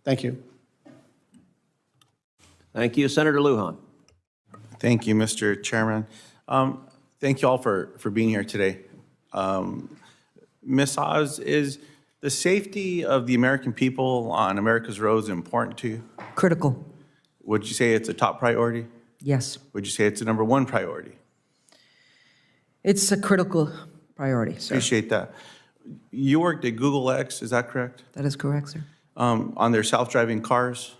Thank you. Thank you. Senator Lujan. Thank you, Mr. Chairman. Thank you all for being here today. Ms. Oz, is the safety of the American people on America's roads important to you? Critical. Would you say it's a top priority? Yes. Would you say it's a #1 priority? It's a critical priority, sir. Appreciate that. You worked at Google X, is that correct? That is correct, sir. On their self-driving cars?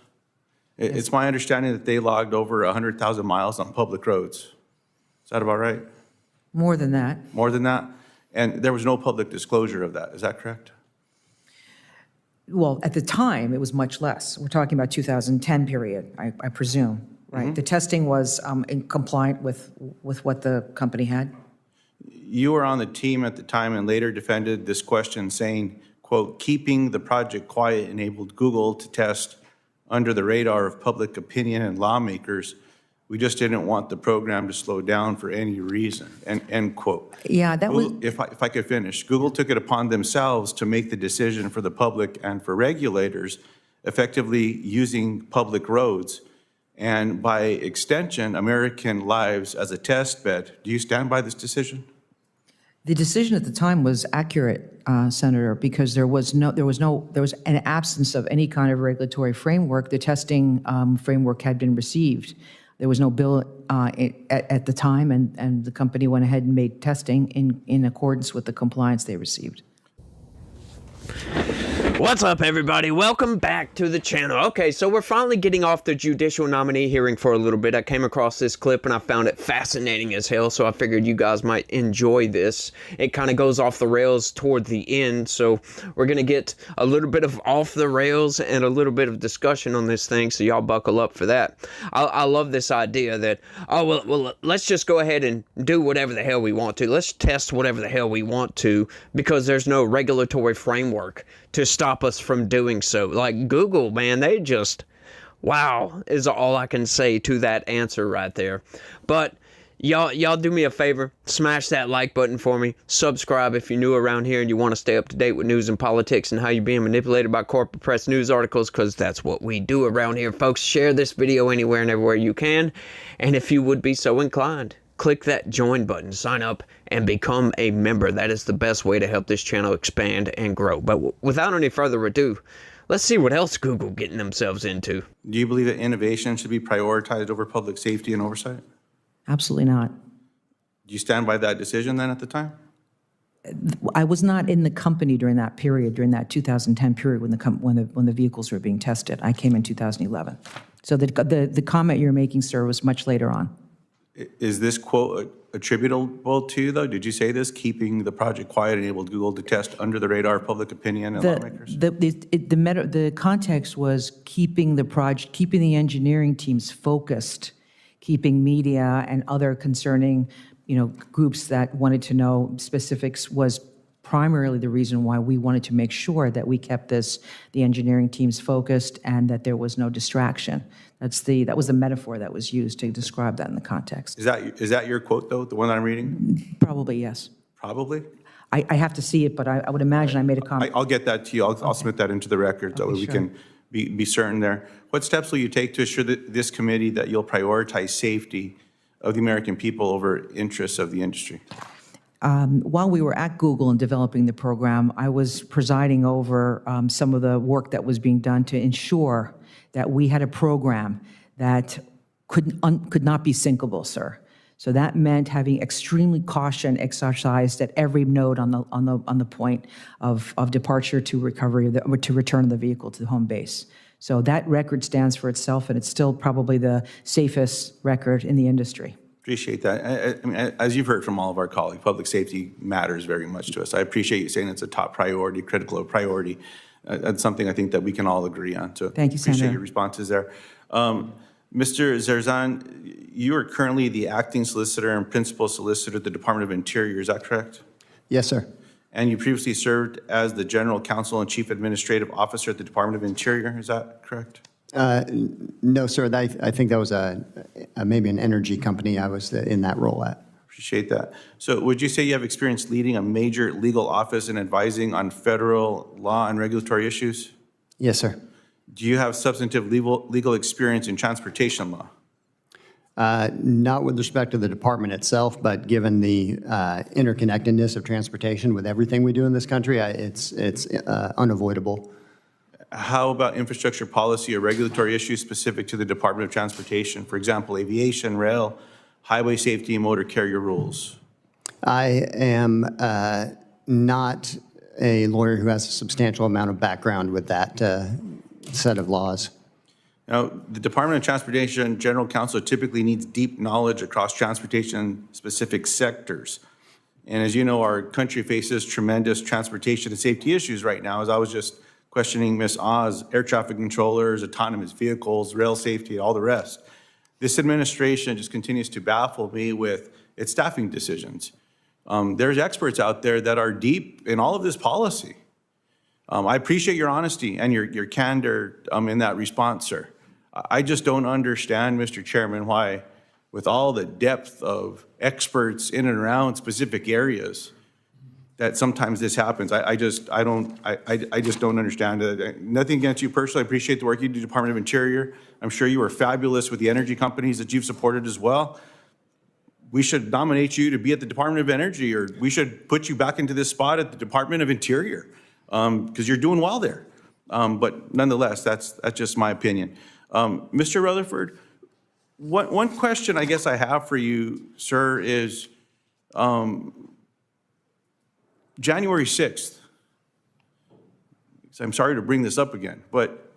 It's my understanding that they logged over 100,000 miles on public roads. Is that about right? More than that. More than that? And there was no public disclosure of that, is that correct? Well, at the time, it was much less. We're talking about 2010 period, I presume, right? The testing was in compliant with what the company had? You were on the team at the time and later defended this question saying, quote, keeping the project quiet enabled Google to test under the radar of public opinion and lawmakers. We just didn't want the program to slow down for any reason, end quote. Yeah, that was... If I could finish, Google took it upon themselves to make the decision for the public and for regulators effectively using public roads and by extension, American lives as a test bed. Do you stand by this decision? The decision at the time was accurate, Senator, because there was an absence of any kind of regulatory framework. The testing framework had been received. There was no bill at the time, and the company went ahead and made testing in accordance with the compliance they received. What's up, everybody? Welcome back to the channel. Okay, so we're finally getting off the judicial nominee hearing for a little bit. I came across this clip and I found it fascinating as hell, so I figured you guys might enjoy this. It kind of goes off the rails toward the end, so we're going to get a little bit of off the rails and a little bit of discussion on this thing, so y'all buckle up for that. I love this idea that, oh, well, let's just go ahead and do whatever the hell we want to. Let's test whatever the hell we want to because there's no regulatory framework to stop us from doing so. Like Google, man, they just, wow, is all I can say to that answer right there. But y'all do me a favor, smash that like button for me, subscribe if you're new around here and you want to stay up to date with news and politics and how you're being manipulated by corporate press news articles, because that's what we do around here, folks. Share this video anywhere and everywhere you can, and if you would be so inclined, click that join button, sign up, and become a member. That is the best way to help this channel expand and grow. But without any further ado, let's see what else Google getting themselves into. Do you believe that innovation should be prioritized over public safety and oversight? Absolutely not. Do you stand by that decision then at the time? I was not in the company during that period, during that 2010 period when the vehicles were being tested. I came in 2011. So the comment you're making, sir, was much later on. Is this quote attributable to you, though? Did you say this, keeping the project quiet enabled Google to test under the radar of public opinion and lawmakers? The context was keeping the engineering teams focused, keeping media and other concerning, groups that wanted to know specifics was primarily the reason why we wanted to make sure that we kept the engineering teams focused and that there was no distraction. That was the metaphor that was used to describe that in the context. Is that your quote, though, the one I'm reading? Probably, yes. Probably? I have to see it, but I would imagine I made a comment. I'll get that to you. I'll submit that into the record so we can be certain there. What steps will you take to assure this committee that you'll prioritize safety of the American people over interests of the industry? While we were at Google and developing the program, I was presiding over some of the work that was being done to ensure that we had a program that could not be sinkable, sir. So that meant having extremely caution exercised at every node on the point of departure to recovery or to return of the vehicle to the home base. So that record stands for itself, and it's still probably the safest record in the industry. Appreciate that. I mean, as you've heard from all of our colleagues, public safety matters very much to us. I appreciate you saying it's a top priority, critical priority. That's something I think that we can all agree on. So thank you, Senator. Appreciate your responses there. Mr. Zerzan, you are currently the acting solicitor and principal solicitor at the Department of Interior. Is that correct? Yes, sir. And you previously served as the general counsel and chief administrative officer at the Department of Interior. Is that correct? No, sir. I think that was maybe an energy company I was in that role at. Appreciate that. So would you say you have experience leading a major legal office and advising on federal law and regulatory issues? Yes, sir. Do you have substantive legal experience in transportation law? Not with respect to the department itself, but given the interconnectedness of transportation with everything we do in this country, it's unavoidable. How about infrastructure policy or regulatory issues specific to the Department of Transportation? For example, aviation, rail, highway safety, and motor carrier rules. I am not a lawyer who has a substantial amount of background with that set of laws. Now, the Department of Transportation General Counsel typically needs deep knowledge across transportation-specific sectors. And as you know, our country faces tremendous transportation and safety issues right now. As I was just questioning Ms. Oz, air traffic controllers, autonomous vehicles, rail safety, all the rest. This administration just continues to baffle me with its staffing decisions. There's experts out there that are deep in all of this policy. I appreciate your honesty and your candor in that response, sir. I just don't understand, Mr. Chairman, why, with all the depth of experts in and around specific areas, that sometimes this happens. I just don't understand it. Nothing against you personally. I appreciate the work you do, Department of Interior. I'm sure you are fabulous with the energy companies that you've supported as well. We should nominate you to be at the Department of Energy, or we should put you back into this spot at the Department of Interior, because you're doing well there. But nonetheless, that's just my opinion. Mr. Rutherford, one question I guess I have for you, sir, is January 6th. I'm sorry to bring this up again, but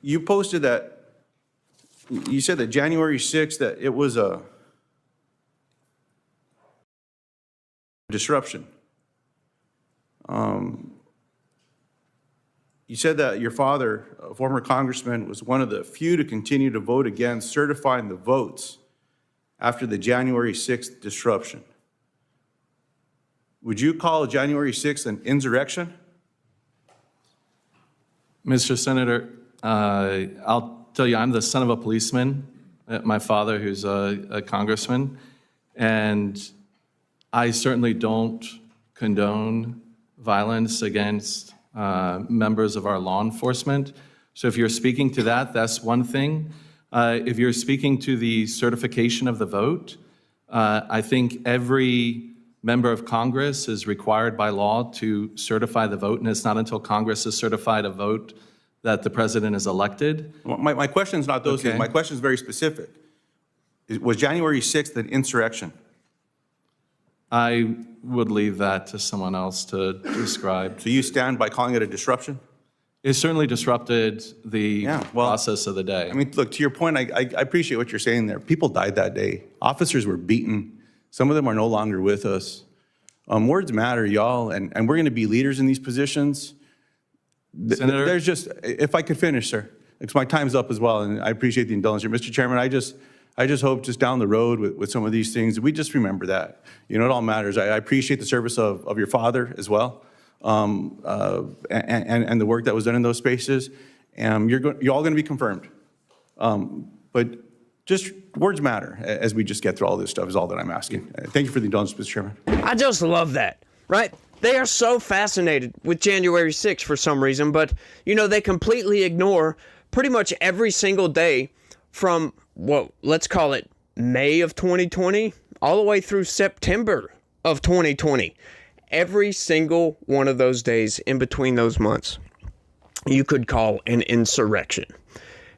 you posted that, you said that January 6th, that it was a disruption. You said that your father, a former congressman, was one of the few to continue to vote against certifying the votes after the January 6th disruption. Would you call January 6th an insurrection? Mr. Senator, I'll tell you, I'm the son of a policeman. My father, who's a congressman, and I certainly don't condone violence against members of our law enforcement. So if you're speaking to that, that's one thing. If you're speaking to the certification of the vote, I think every member of Congress is required by law to certify the vote, and it's not until Congress has certified a vote that the president is elected. My question is not those Okay. things. My question is very specific. Was January 6th an insurrection? I would leave that to someone else to describe. So you stand by calling it a disruption? It certainly disrupted the process of the day. I mean, look, to your point, I appreciate what you're saying there. People died that day. Officers were beaten. Some of them are no longer with us. Words matter, y'all, and we're going to be leaders in these positions. Senator? There's just, if I could finish, sir, because my time's up as well, and I appreciate the indulgence here. Mr. Chairman, I just hope just down the road with some of these things, we just remember that. You know, it all matters. I appreciate the service of your father as well, and the work that was done in those spaces. And you're all going to be confirmed. But just words matter as we just get through all this stuff is all that I'm asking. Thank you for the indulgence, Mr. Chairman. I just love that, right? They are so fascinated with January 6th for some reason, but, you know, they completely ignore pretty much every single day from, well, let's call it May of 2020 all the way through September of 2020. Every single one of those days in between those months, you could call an insurrection.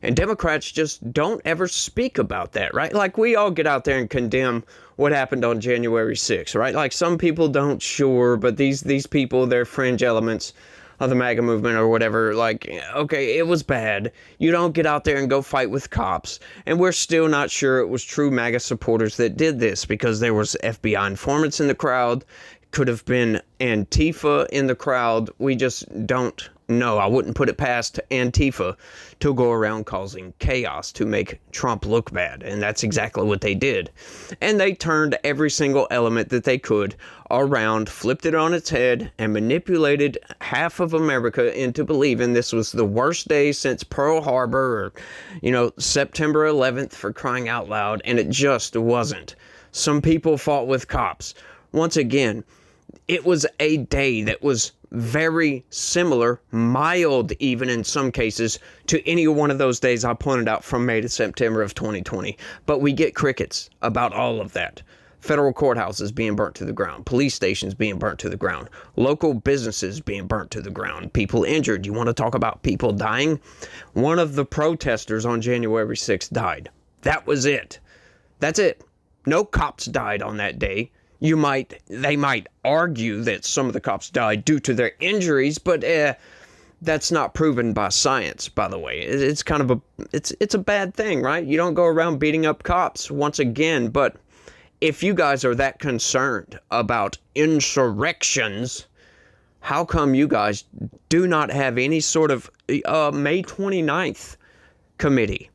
And Democrats just don't ever speak about that, right? Like, we all get out there and condemn what happened on January 6th, right? Like, some people don't, sure, but these people, they're fringe elements of the MAGA movement or whatever. Like, okay, it was bad. You don't get out there and go fight with cops. And we're still not sure it was true MAGA supporters that did this, because there was FBI informants in the crowd. Could have been Antifa in the crowd. We just don't know. I wouldn't put it past Antifa to go around causing chaos to make Trump look bad. And that's exactly what they did. And they turned every single element that they could around, flipped it on its head, and manipulated half of America into believing this was the worst day since Pearl Harbor or, you know, September 11th, for crying out loud. And it just wasn't. Some people fought with cops. Once again, it was a day that was very similar, mild even in some cases, to any one of those days I pointed out from May to September of 2020. But we get crickets about all of that. Federal courthouses being burnt to the ground, police stations being burnt to the ground, local businesses being burnt to the ground, people injured. You want to talk about people dying? One of the protesters on January 6th died. That was it. That's it. No cops died on that day. They might argue that some of the cops died due to their injuries, but that's not proven by science, by the way. It's kind of it's a bad thing, right? You don't go around beating up cops once again, but if you guys are that concerned about insurrections, how come you guys do not have any sort of May 29th committee?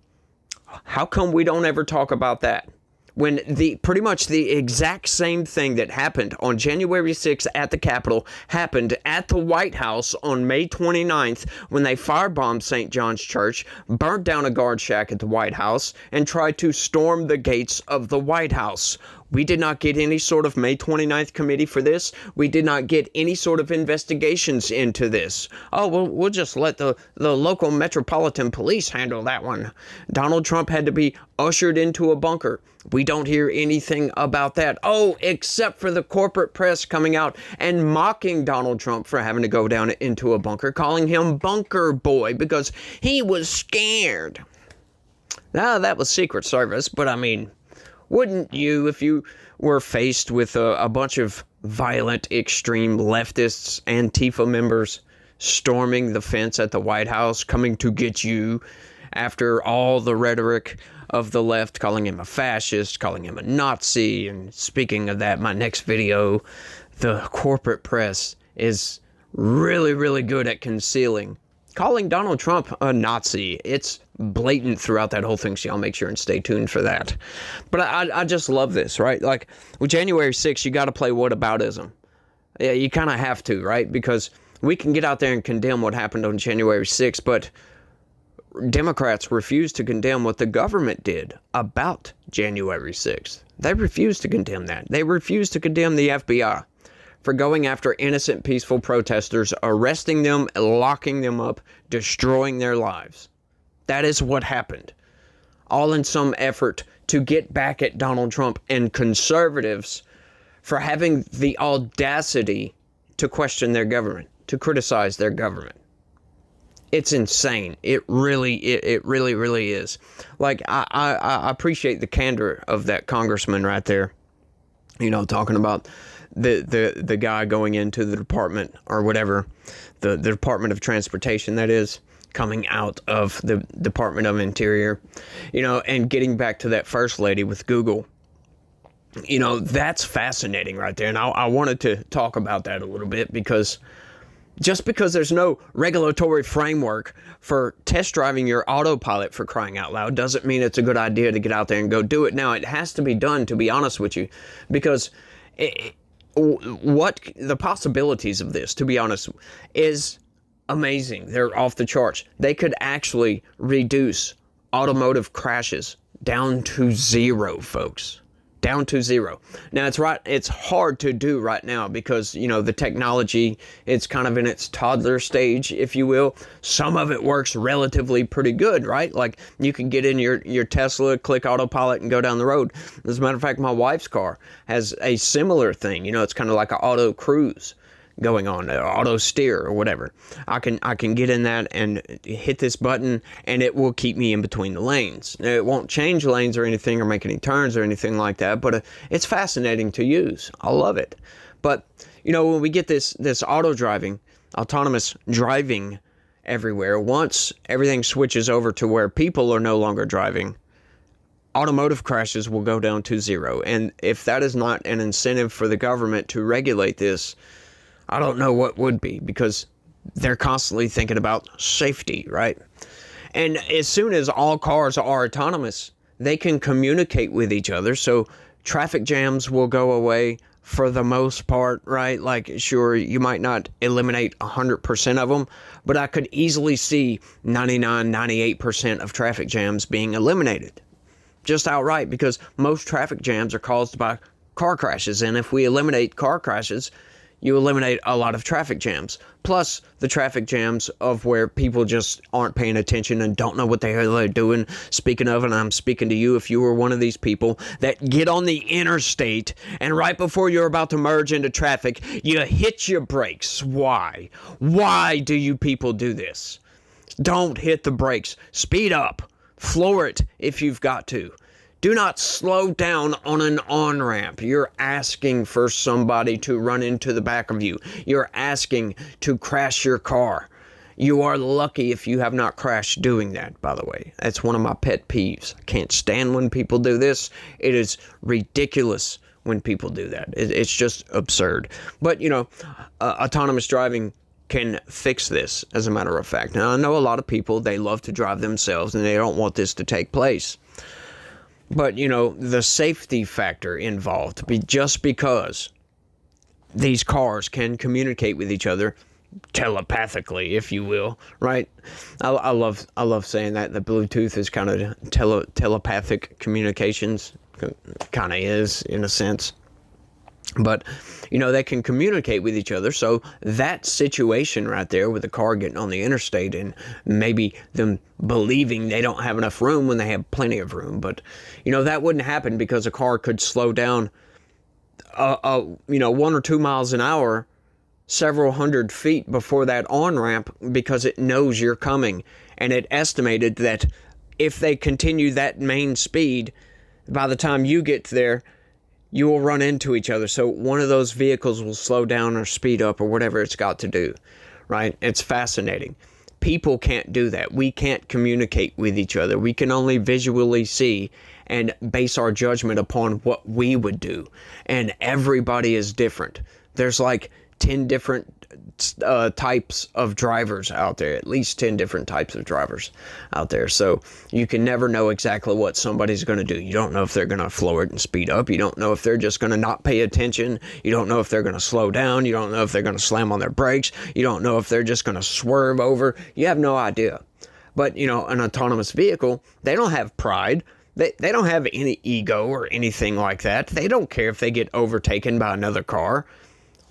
How come we don't ever talk about that? When pretty much the exact same thing that happened on January 6th at the Capitol happened at the White House on May 29th when they firebombed St. John's Church, burnt down a guard shack at the White House, and tried to storm the gates of the White House. We did not get any sort of May 29th committee for this. We did not get any sort of investigations into this. Oh, well, we'll just let the local metropolitan police handle that one. Donald Trump had to be ushered into a bunker. We don't hear anything about that. Oh, except for the corporate press coming out and mocking Donald Trump for having to go down into a bunker, calling him Bunker Boy because he was scared. Now, that was Secret Service, but I mean, wouldn't you, if you were faced with a bunch of violent, extreme leftists, Antifa members storming the fence at the White House, coming to get you after all the rhetoric of the left, calling him a fascist, calling him a Nazi? And speaking of that, my next video, the corporate press is really, really good at concealing calling Donald Trump a Nazi. It's blatant throughout that whole thing, so y'all make sure and stay tuned for that. But I just love this, right? Like, with January 6th, you got to play whataboutism. Yeah, you kind of have to, right? Because we can get out there and condemn what happened on January 6th, but Democrats refuse to condemn what the government did about January 6th. They refuse to condemn that. They refuse to condemn the FBI for going after innocent, peaceful protesters, arresting them, locking them up, destroying their lives. That is what happened. All in some effort to get back at Donald Trump and conservatives for having the audacity to question their government, to criticize their government. It's insane. It really is. Like, I appreciate the candor of that congressman right there, you know, talking about the guy going into the department or whatever, the Department of Transportation, that is, coming out of the Department of Interior, you know, and getting back to that first lady with Google. You know, that's fascinating right there. And I wanted to talk about that a little bit because just because there's no regulatory framework for test driving your autopilot, for crying out loud, doesn't mean it's a good idea to get out there and go do it. Now, it has to be done, to be honest with you, because what the possibilities of this, to be honest, is amazing. They're off the charts. They could actually reduce automotive crashes down to zero, folks. Down to zero. Now, it's hard to do right now because, you know, the technology, it's kind of in its toddler stage, if you will. Some of it works relatively pretty good, right? Like, you can get in your Tesla, click autopilot, and go down the road. As a matter of fact, my wife's car has a similar thing. You know, it's kind of like an auto cruise going on, auto steer or whatever. I can get in that and hit this button and it will keep me in between the lanes. It won't change lanes or anything or make any turns or anything like that, but it's fascinating to use. I love it. But, you know, when we get this autonomous driving everywhere, once everything switches over to where people are no longer driving, automotive crashes will go down to zero. And if that is not an incentive for the government to regulate this, I don't know what would be, because they're constantly thinking about safety, right? And as soon as all cars are autonomous, they can communicate with each other. So traffic jams will go away for the most part, right? Like, sure, you might not eliminate 100% of them, but I could easily see 99, 98% of traffic jams being eliminated just outright, because most traffic jams are caused by car crashes. And if we eliminate car crashes, you eliminate a lot of traffic jams. Plus the traffic jams of where people just aren't paying attention and don't know what the hell they're doing. Speaking of, and I'm speaking to you if you were one of these people that get on the interstate and right before you're about to merge into traffic, you hit your brakes. Why? Why do you people do this? Don't hit the brakes. Speed up. Floor it if you've got to. Do not slow down on an on-ramp. You're asking for somebody to run into the back of you. You're asking to crash your car. You are lucky if you have not crashed doing that, by the way. That's one of my pet peeves. I can't stand when people do this. It is ridiculous when people do that. It's just absurd. But, autonomous driving can fix this, as a matter of fact. Now, I know a lot of people, they love to drive themselves and they don't want this to take place. But, the safety factor involved, just because these cars can communicate with each other telepathically, if you will, right? I love saying that. The Bluetooth is kind of telepathic communications, kind of is in a sense. But, they can communicate with each other. So that situation right there with the car getting on the interstate and maybe them believing they don't have enough room when they have plenty of room. But, that wouldn't happen because a car could slow down, 1 or 2 miles an hour, several hundred feet before that on-ramp because it knows you're coming. And it estimated that if they continue that main speed, by the time you get there, you will run into each other. So one of those vehicles will slow down or speed up or whatever it's got to do, right? It's fascinating. People can't do that. We can't communicate with each other. We can only visually see and base our judgment upon what we would do. And everybody is different. There's like 10 different types of drivers out there, at least 10 different types of drivers out there. So you can never know exactly what somebody's going to do. You don't know if they're going to floor it and speed up. You don't know if they're just going to not pay attention. You don't know if they're going to slow down. You don't know if they're going to slam on their brakes. You don't know if they're just going to swerve over. You have no idea. But, an autonomous vehicle, they don't have pride. They don't have any ego or anything like that. They don't care if they get overtaken by another car.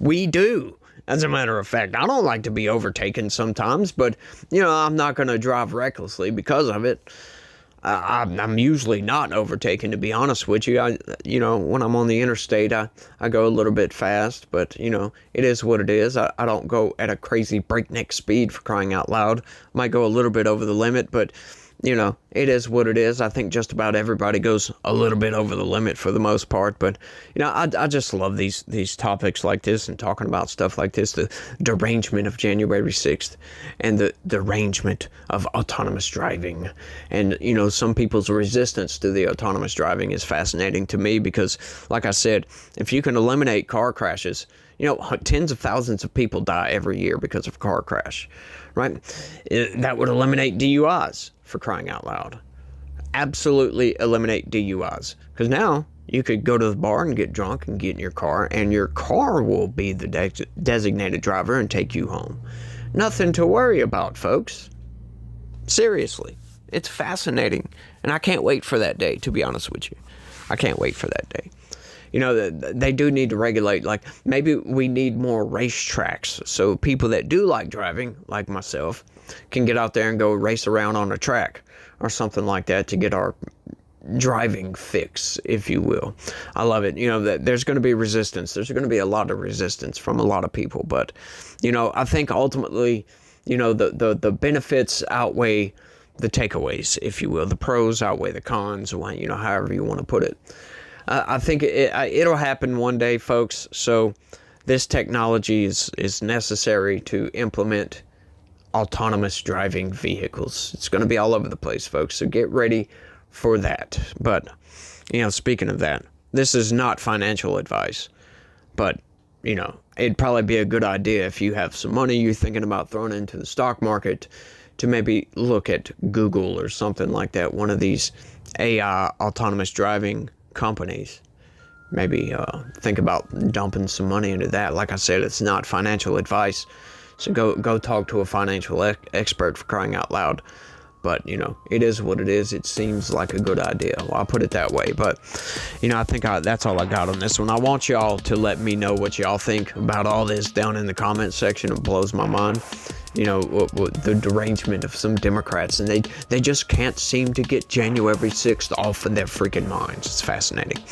We do. As a matter of fact, I don't like to be overtaken sometimes, but, I'm not going to drive recklessly because of it. I'm usually not overtaken, to be honest with you. When I'm on the interstate, I go a little bit fast, but, it is what it is. I don't go at a crazy breakneck speed, for crying out loud. I might go a little bit over the limit, but, it is what it is. I think just about everybody goes a little bit over the limit for the most part. But, I just love these topics like this and talking about stuff like this, the derangement of January 6th and the derangement of autonomous driving. And, some people's resistance to the autonomous driving is fascinating to me because, like I said, if you can eliminate car crashes, tens of thousands of people die every year because of a car crash, right? That would eliminate DUIs, for crying out loud. Absolutely eliminate DUIs. Because now you could go to the bar and get drunk and get in your car, and your car will be the designated driver and take you home. Nothing to worry about, folks. Seriously. It's fascinating. And I can't wait for that day, to be honest with you. I can't wait for that day. They do need to regulate, like maybe we need more racetracks so people that do like driving, like myself, can get out there and go race around on a track or something like that to get our driving fix, if you will. I love it. That there's going to be resistance. There's going to be a lot of resistance from a lot of people. But, I think ultimately, the benefits outweigh the takeaways, if you will. The pros outweigh the cons, however you want to put it. I think it'll happen one day, folks. So this technology is necessary to implement autonomous driving vehicles. It's going to be all over the place, folks. So get ready for that. But, speaking of that, this is not financial advice. But, it'd probably be a good idea if you have some money you're thinking about throwing into the stock market to maybe look at Google or something like that. One of these AI autonomous driving companies. Maybe think about dumping some money into that. Like I said, it's not financial advice, so go talk to a financial expert, for crying out loud. But, you know, it is what it is. It seems like a good idea. Well, I'll put it that way. But, you know, I think that's all I got on this one. I want y'all to let me know what y'all think about all this down in the comment section. It blows my mind. You know, the derangement of some Democrats. And they just can't seem to get January 6th off of their freaking minds. It's fascinating.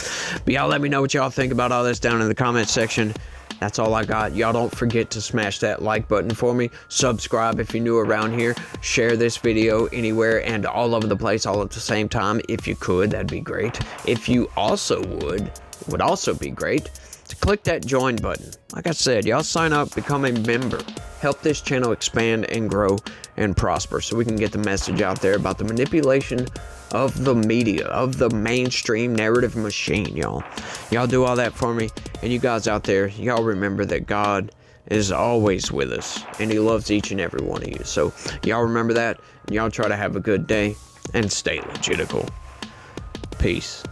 But y'all let me know what y'all think about all this down in the comment section. That's all I got. Y'all don't forget to smash that like button for me. Subscribe if you're new around here. Share this video anywhere and all over the place all at the same time. If you could, that'd be great. If you also would also be great to click that join button. Like I said, y'all sign up, become a member. Help this channel expand and grow and prosper so we can get the message out there about the manipulation of the media, of the mainstream narrative machine, y'all. Y'all do all that for me. And you guys out there, y'all remember that God is always with us and he loves each and every one of you. So y'all remember that, and y'all try to have a good day and stay legitical. Peace.